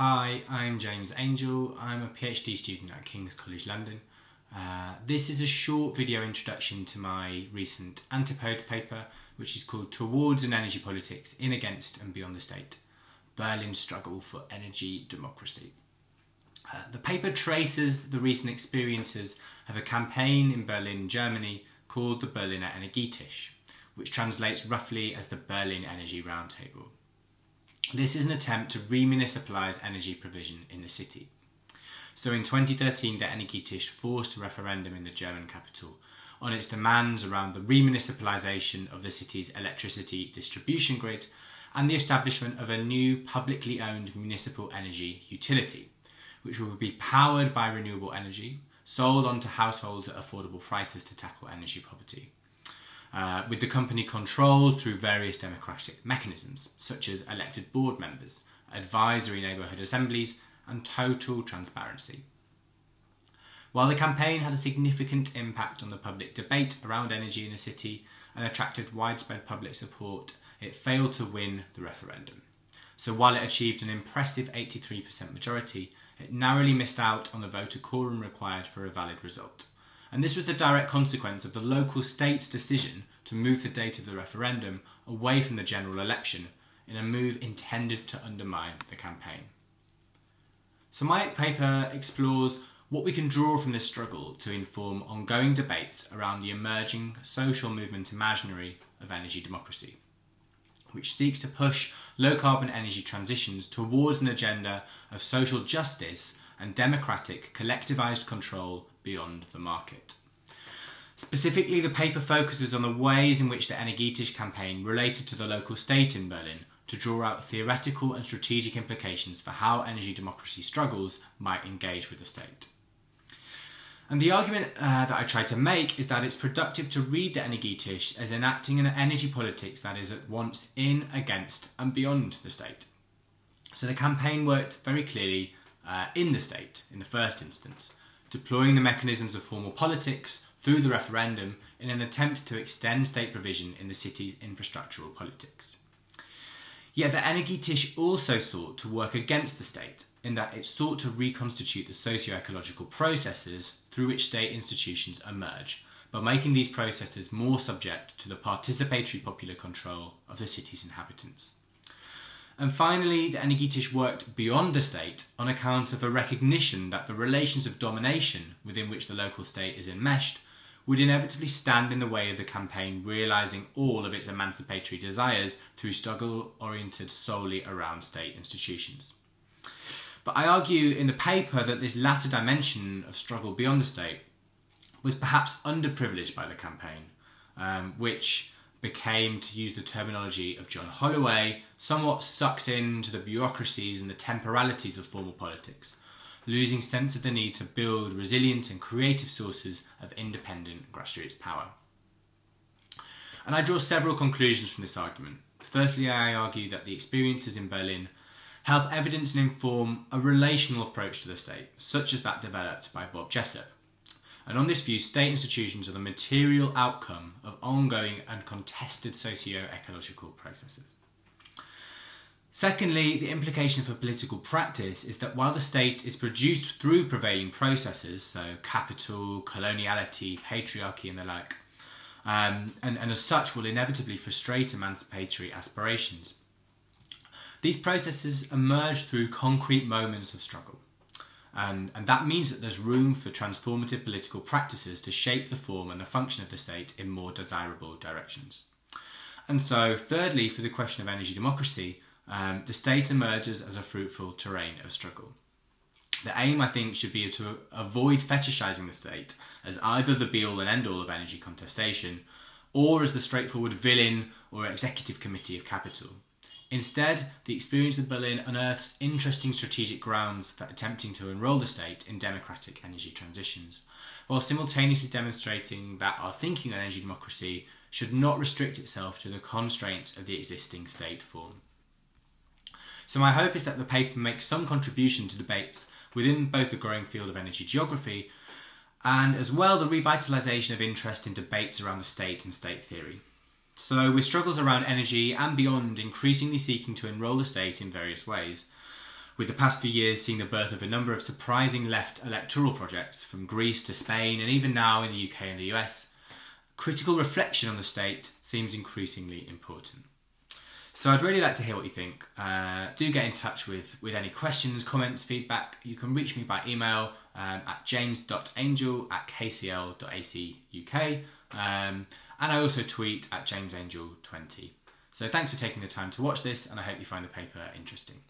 Hi, I'm James Angel. I'm a PhD student at King's College London. This is a short video introduction to my recent Antipode paper, which is called Towards an Energy Politics in, Against and Beyond the State, Berlin's Struggle for Energy Democracy. The paper traces the recent experiences of a campaign in Berlin, Germany called the Berliner Energietisch, which translates roughly as the Berlin Energy Roundtable. This is an attempt to remunicipalise energy provision in the city. So in 2013, the Energietisch forced a referendum in the German capital on its demands around the remunicipalisation of the city's electricity distribution grid and the establishment of a new publicly owned municipal energy utility, which will be powered by renewable energy, sold on to households at affordable prices to tackle energy poverty. With the company controlled through various democratic mechanisms, such as elected board members, advisory neighbourhood assemblies, and total transparency. While the campaign had a significant impact on the public debate around energy in the city and attracted widespread public support, it failed to win the referendum. So while it achieved an impressive 83% majority, it narrowly missed out on the voter quorum required for a valid result. And this was the direct consequence of the local state's decision to move the date of the referendum away from the general election in a move intended to undermine the campaign. So my paper explores what we can draw from this struggle to inform ongoing debates around the emerging social movement imaginary of energy democracy, which seeks to push low-carbon energy transitions towards an agenda of social justice and democratic collectivised control beyond the market. Specifically, the paper focuses on the ways in which the Energietisch campaign related to the local state in Berlin to draw out theoretical and strategic implications for how energy democracy struggles might engage with the state. And the argument that I tried to make is that it's productive to read the Energietisch as enacting an energy politics that is at once in, against and beyond the state. So the campaign worked very clearly in the state in the first instance, deploying the mechanisms of formal politics through the referendum in an attempt to extend state provision in the city's infrastructural politics. Yet the Energietisch also sought to work against the state in that it sought to reconstitute the socio-ecological processes through which state institutions emerge, by making these processes more subject to the participatory popular control of the city's inhabitants. And finally, the Energietisch worked beyond the state on account of a recognition that the relations of domination within which the local state is enmeshed would inevitably stand in the way of the campaign realising all of its emancipatory desires through struggle oriented solely around state institutions. But I argue in the paper that this latter dimension of struggle beyond the state was perhaps underprivileged by the campaign, which became, to use the terminology of John Holloway, somewhat sucked into the bureaucracies and the temporalities of formal politics, losing sense of the need to build resilient and creative sources of independent grassroots power. And I draw several conclusions from this argument. Firstly, I argue that the experiences in Berlin help evidence and inform a relational approach to the state, such as that developed by Bob Jessup. And on this view, state institutions are the material outcome of ongoing and contested socio-ecological processes. Secondly, the implication for political practice is that while the state is produced through prevailing processes, so capital, coloniality, patriarchy and the like, and as such will inevitably frustrate emancipatory aspirations, these processes emerge through concrete moments of struggle. And that means that there's room for transformative political practices to shape the form and the function of the state in more desirable directions. And so, thirdly, for the question of energy democracy, the state emerges as a fruitful terrain of struggle. The aim, I think, should be to avoid fetishising the state as either the be-all and end-all of energy contestation or as the straightforward villain or executive committee of capital. Instead, the experience of Berlin unearths interesting strategic grounds for attempting to enrol the state in democratic energy transitions, while simultaneously demonstrating that our thinking on energy democracy should not restrict itself to the constraints of the existing state form. So my hope is that the paper makes some contribution to debates within both the growing field of energy geography and as well the revitalisation of interest in debates around the state and state theory. So with struggles around energy and beyond increasingly seeking to enrol the state in various ways, with the past few years seeing the birth of a number of surprising left electoral projects from Greece to Spain and even now in the UK and the US, critical reflection on the state seems increasingly important. So I'd really like to hear what you think. Do get in touch with any questions, comments, feedback. You can reach me by email at james.angel@kcl.ac.uk, and I also tweet at jamesangel20. So thanks for taking the time to watch this, and I hope you find the paper interesting.